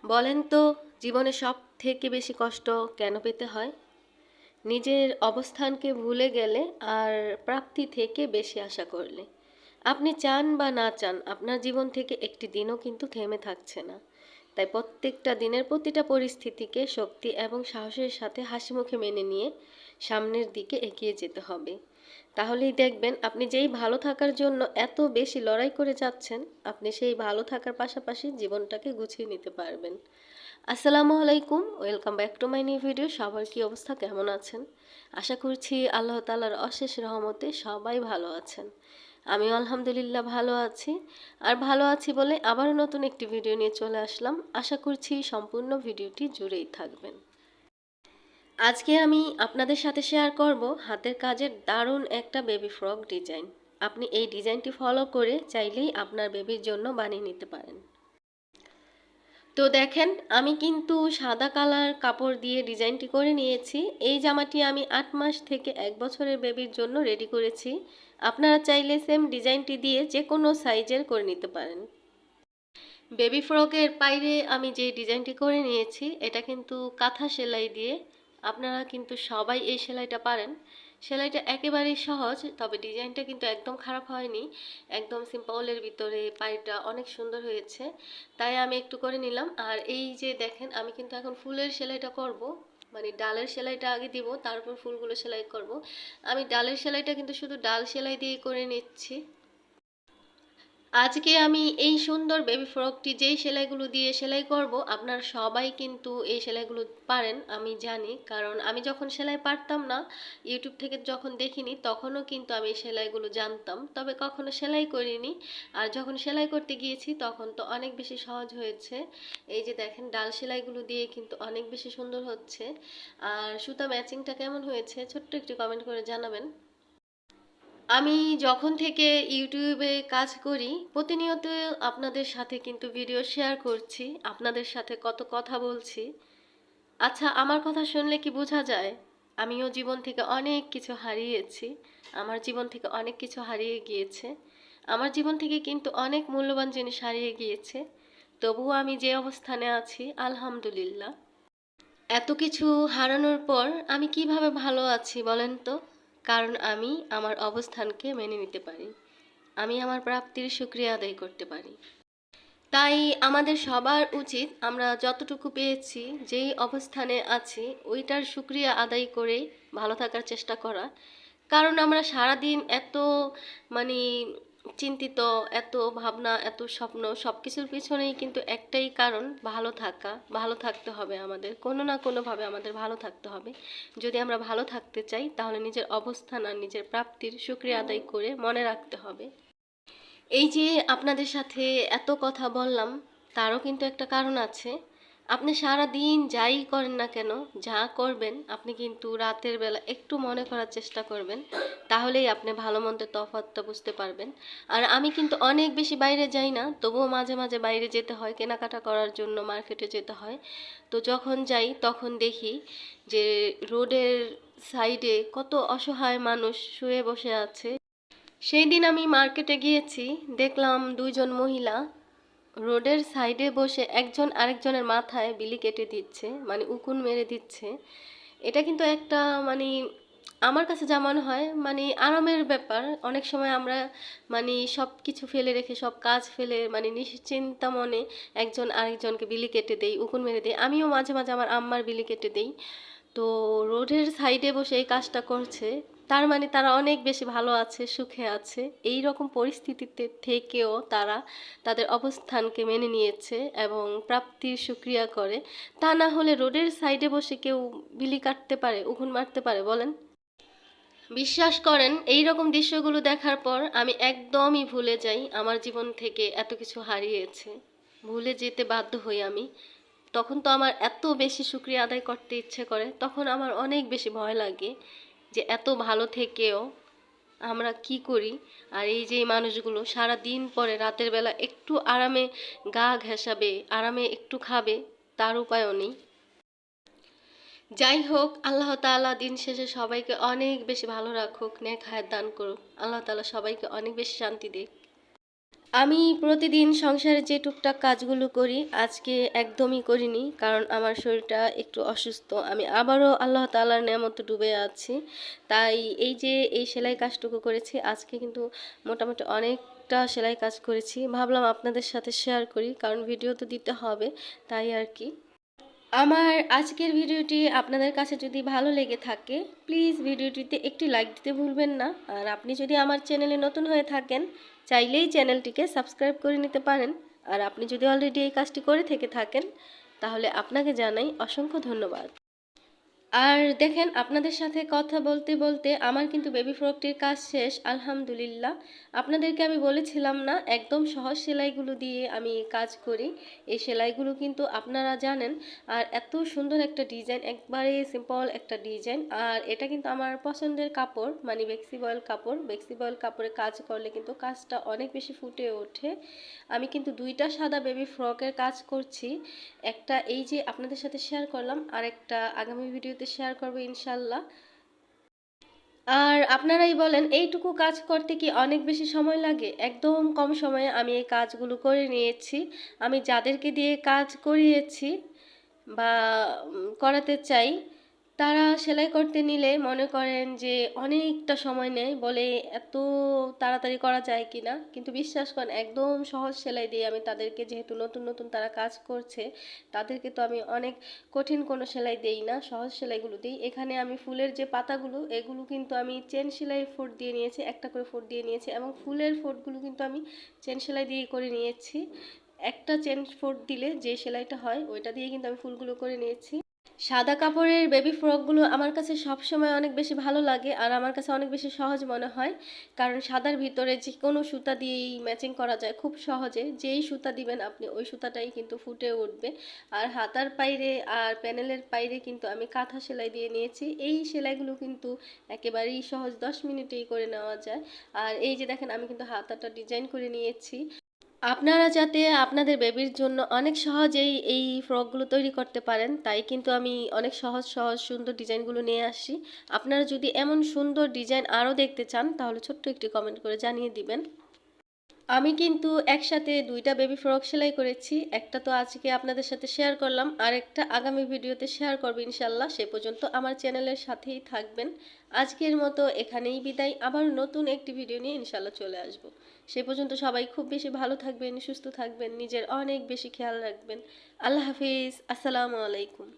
বলেন তো, জীবনে সব থেকে বেশি কষ্ট কেন পেতে হয়? নিজের অবস্থানকে ভুলে গেলে আর প্রাপ্তি থেকে বেশি আশা করলে। আপনি চান বা না চান, আপনার জীবন থেকে একটি দিনও কিন্তু থেমে থাকছে না। তাই প্রত্যেকটা দিনের প্রতিটা পরিস্থিতিকে শক্তি এবং সাহসের সাথে হাসিমুখে মেনে নিয়ে সামনের দিকে এগিয়ে যেতে হবে। তাহলেই দেখবেন, আপনি যেই ভালো থাকার জন্য এত বেশি লড়াই করে যাচ্ছেন, আপনি সেই ভালো থাকার পাশাপাশি জীবনটাকে গুছিয়ে নিতে পারবেন। আসসালামু আলাইকুম, welcome back to my new video. সবার কি অবস্থা, কেমন আছেন? আশা করছি আল্লাহ তাআলার অশেষ রহমতে সবাই ভালো আছেন। আমিও আলহামদুলিল্লাহ ভালো আছি। আর ভালো আছি বলে আবারও নতুন একটি ভিডিও নিয়ে চলে আসলাম। আশা করছি সম্পূর্ণ ভিডিওটি জুড়েই থাকবেন। আজকে আমি আপনাদের সাথে শেয়ার করব হাতের কাজের দারুণ একটা বেবি ফ্রক ডিজাইন। আপনি এই ডিজাইনটি ফলো করে চাইলেই আপনার বেবির জন্য বানিয়ে নিতে পারেন। তো দেখেন, আমি কিন্তু সাদা কালার কাপড় দিয়ে ডিজাইনটি করে নিয়েছি। এই জামাটি আমি 8 মাস থেকে 1 বছরের বেবির জন্য রেডি করেছি। আপনারা চাইলে সেম ডিজাইনটি দিয়ে যে কোনো সাইজের করে নিতে পারেন। বেবি ফ্রকের পাইরে আমি যে ডিজাইনটি করে নিয়েছি, এটা কিন্তু কাঁথা সেলাই দিয়ে। আপনারা কিন্তু সবাই এই সেলাইটা পারেন। সেলাইটা একেবারেই সহজ, তবে ডিজাইনটা কিন্তু একদম খারাপ হয়নি। একদম সিম্পলের ভিতরে পাইটা অনেক সুন্দর হয়েছে, তাই আমি একটু করে নিলাম। আর এই যে দেখেন, আমি কিন্তু এখন ফুলের সেলাইটা করব। মানে ডালের সেলাইটা আগে দিব, তারপর ফুলগুলো সেলাই করব। আমি ডালের সেলাইটা কিন্তু শুধু ডাল সেলাই দিয়ে করে নিচ্ছি। আজকে আমি এই সুন্দর বেবি ফ্রকটি যেই সেলাইগুলো দিয়ে সেলাই করব, আপনারা সবাই কিন্তু এই সেলাইগুলো পারেন আমি জানি, কারণ আমি যখন সেলাই পারতাম না, ইউটিউব থেকে যখন দেখিনি, তখনও কিন্তু আমি এই সেলাইগুলো জানতাম, তবে কখনো সেলাই করিনি। আর যখন সেলাই করতে গিয়েছি তখন তো অনেক বেশি সহজ হয়েছে। এই যে দেখেন, ডাল সেলাইগুলো দিয়ে কিন্তু অনেক বেশি সুন্দর হচ্ছে। আর সুতা ম্যাচিংটা কেমন হয়েছে ছোট্ট একটি কমেন্ট করে জানাবেন। আমি যখন থেকে ইউটিউবে কাজ করি, প্রতিনিয়ত আপনাদের সাথে কিন্তু ভিডিও শেয়ার করছি, আপনাদের সাথে কত কথা বলছি। আচ্ছা, আমার কথা শুনলে কি বোঝা যায় আমিও জীবন থেকে অনেক কিছু হারিয়েছি? আমার জীবন থেকে অনেক কিছু হারিয়ে গিয়েছে। আমার জীবন থেকে কিন্তু অনেক মূল্যবান জিনিস হারিয়ে গিয়েছে। তবুও আমি যে অবস্থানে আছি, আলহামদুলিল্লাহ। এত কিছু হারানোর পর আমি কিভাবে ভালো আছি বলেন তো? কারণ আমি আমার অবস্থানকে মেনে নিতে পারি। আমি আমার প্রাপ্তির শুকরিয়া আদায় করতে পারি। তাই আমাদের সবার উচিত, আমরা যতটুকু পেয়েছি, যেই অবস্থানে আছি, ওইটার শুকরিয়া আদায় করে ভালো থাকার চেষ্টা করা। কারণ আমরা সারাদিন এত মানে চিন্তিত, এত ভাবনা, এত স্বপ্ন, সব কিছুর পিছনেই কিন্তু একটাই কারণ, ভালো থাকা। ভালো থাকতে হবে আমাদের, কোনো না কোনোভাবে আমাদের ভালো থাকতে হবে। যদি আমরা ভালো থাকতে চাই, তাহলে নিজের অবস্থান আর নিজের প্রাপ্তির শুকরিয়া আদায় করে মনে রাখতে হবে। এই যে আপনাদের সাথে এত কথা বললাম, তারও কিন্তু একটা কারণ আছে। আপনি সারা দিন যাই করেন না কেন, যা করবেন, আপনি কিন্তু রাতের বেলা একটু মনে করার চেষ্টা করবেন। তাহলেই আপনি ভালো মন্দের তফাৎটা বুঝতে পারবেন। আর আমি কিন্তু অনেক বেশি বাইরে যাই না, তবুও মাঝে মাঝে বাইরে যেতে হয়, কেনাকাটা করার জন্য মার্কেটে যেতে হয়। তো যখন যাই তখন দেখি যে রোডের সাইডে কত অসহায় মানুষ শুয়ে বসে আছে। সেই দিন আমি মার্কেটে গিয়েছি, দেখলাম দুইজন মহিলা রোডের সাইডে বসে একজন আরেকজনের মাথায় বিলি কেটে দিচ্ছে, মানে উকুন মেরে দিচ্ছে। এটা কিন্তু একটা মানে আমার কাছে যা মনে হয়, মানে আরামের ব্যাপার। অনেক সময় আমরা মানে সব কিছু ফেলে রেখে, সব কাজ ফেলে, মানে নিশ্চিন্তা মনে একজন আরেকজনকে বিলি কেটে দেই, উকুন মেরে দেই। আমিও মাঝে মাঝে আমার আম্মার বিলি কেটে দেই। তো রোডের সাইডে বসে এই কাজটা করছে, তার মানে তারা অনেক বেশি ভালো আছে, সুখে আছে। এই রকম পরিস্থিতিতে থেকেও তারা তাদের অবস্থানকে মেনে নিয়েছে এবং প্রাপ্তির শুকরিয়া করে। তা না হলে রোডের সাইডে বসে কেউ বিলি কাটতে পারে, উকুন মারতে পারে বলেন? বিশ্বাস করেন, এই রকম দৃশ্যগুলো দেখার পর আমি একদমই ভুলে যাই আমার জীবন থেকে এত কিছু হারিয়েছে। ভুলে যেতে বাধ্য হই আমি। তখন তো আমার এত বেশি শুকরিয়া আদায় করতে ইচ্ছে করে, তখন আমার অনেক বেশি ভয় লাগে যে এত ভালো থেকেও আমরা কি করি। আর এই যে মানুষগুলো সারা দিন পরে রাতের বেলা একটু আরামে গা ঘেঁষাবে, আরামে একটু খাবে, তার উপায়ও নেই। যাই হোক, আল্লাহ তাআলা দিন শেষে সবাইকে অনেক বেশি ভালো রাখুক, নেক হায়াত দান করুক। আল্লাহ তাআলা সবাইকে অনেক বেশি শান্তি দিক। আমি প্রতিদিন সংসারে যে টুকটাক কাজগুলো করি আজকে একদমই করিনি, কারণ আমার শরীরটা একটু অসুস্থ। আমি আবারও আল্লাহ তাআলার নেয়ামতে ডুবে আছি। তাই এই যে এই সেলাই কাজটুকু করেছি আজকে, কিন্তু মোটামুটি অনেকটা সেলাই কাজ করেছি। ভাবলাম আপনাদের সাথে শেয়ার করি, কারণ ভিডিও তো দিতে হবে, তাই আর কি। আমার আজকের ভিডিওটি আপনাদের কাছে যদি ভালো লেগে থাকে, প্লিজ ভিডিওটিতে একটি লাইক দিতে ভুলবেন না। আর আপনি যদি আমার চ্যানেলে নতুন হয়ে থাকেন, চাইলেই চ্যানেলটিকে সাবস্ক্রাইব করে নিতে পারেন। আর আপনি যদি অলরেডি এই কাজটি করে থেকে থাকেন, তাহলে আপনাকে জানাই অসংখ্য ধন্যবাদ। আর দেখেন, আপনাদের সাথে কথা বলতে বলতে আমার কিন্তু বেবি ফ্রকটির কাজ শেষ, আলহামদুলিল্লাহ। আপনাদেরকে আমি বলেছিলাম না, একদম সহজ সেলাইগুলো দিয়ে আমি কাজ করি। এই সেলাইগুলো কিন্তু আপনারা জানেন। আর এত সুন্দর একটা ডিজাইন, একবারে সিম্পল একটা ডিজাইন। আর এটা কিন্তু আমার পছন্দের কাপড়, মানে বেক্সি বয়েল কাপড়। বেক্সি বয়েল কাপড়ে কাজ করলে কিন্তু কাজটা অনেক বেশি ফুটে ওঠে। আমি কিন্তু দুইটা সাদা বেবি ফ্রকের কাজ করছি। একটা এই যে আপনাদের সাথে শেয়ার করলাম, আর একটা আগামী ভিডিওতে শেয়ার করবো ইনশাল্লাহ। আর আপনারাই বলেন, এইটুকু কাজ করতে কি অনেক বেশি সময় লাগে? একদম কম সময়ে আমি এই কাজগুলো করে নিয়েছি। আমি যাদেরকে দিয়ে কাজ করিয়েছি বা করাতে চাই, তারা সেলাই করতে নিলে মনে করেন যে অনেকটা সময় নেয়, বলে এত তাড়াতাড়ি করা যায় কি না। কিন্তু বিশ্বাস করেন, একদম সহজ সেলাই দিয়ে আমি তাদেরকে, যেহেতু নতুন নতুন তারা কাজ করছে, তাদেরকে তো আমি অনেক কঠিন কোনো সেলাই দেই না, সহজ সেলাইগুলো দিই। এখানে আমি ফুলের যে পাতাগুলো, এগুলো কিন্তু আমি চেন সেলাই ফোট দিয়ে নিয়েছি, একটা করে ফোট দিয়ে নিয়েছি, এবং ফুলের ফোটগুলো কিন্তু আমি চেন সেলাই দিয়ে করে নিয়েছি। একটা চেন ফোট দিলে যে সেলাইটা হয়, ওইটা দিয়ে কিন্তু আমি ফুলগুলো করে নিয়েছি। সাদা কাপড়ের বেবি ফ্রকগুলো আমার কাছে সবসময় অনেক বেশি ভালো লাগে, আর আমার কাছে অনেক বেশি সহজ মনে হয়। কারণ সাদার ভিতরে যে কোনো সুতা দিয়েই ম্যাচিং করা যায় খুব সহজে। যেই সুতা দিবেন আপনি, ওই সুতাটাই কিন্তু ফুটে উঠবে। আর হাতার পাইরে আর প্যানেলের পাইরে কিন্তু আমি কাঁথা সেলাই দিয়ে নিয়েছি। এই সেলাইগুলো কিন্তু একেবারেই সহজ, 10 মিনিটেই করে নেওয়া যায়। আর এই যে দেখেন, আমি কিন্তু হাতাটা ডিজাইন করে নিয়েছি। আপনারা যাতে আপনাদের বেবির জন্য অনেক সহজেই এই ফ্রকগুলো তৈরি করতে পারেন, তাই কিন্তু আমি অনেক সহজ সহজ সুন্দর ডিজাইনগুলো নিয়ে আসি। আপনারা যদি এমন সুন্দর ডিজাইন আরও দেখতে চান, তাহলে ছোট্ট একটি কমেন্ট করে জানিয়ে দিবেন। আমি কিন্তু একসাথে দুইটা বেবি ফ্রক সেলাই করেছি। একটা তো আজকে আপনাদের সাথে শেয়ার করলাম, আর একটা আগামী ভিডিওতে শেয়ার করব ইনশাল্লাহ। সে পর্যন্ত আমার চ্যানেলের সাথেই থাকবেন। আজকের মতো এখানেই বিদায়, আবার নতুন একটি ভিডিও নিয়ে ইনশাল্লাহ চলে আসব। সে পর্যন্ত সবাই খুব বেশি ভালো থাকবেন, সুস্থ থাকবেন, নিজের অনেক বেশি খেয়াল রাখবেন। আল্লাহ হাফিজ, আসসালামু আলাইকুম।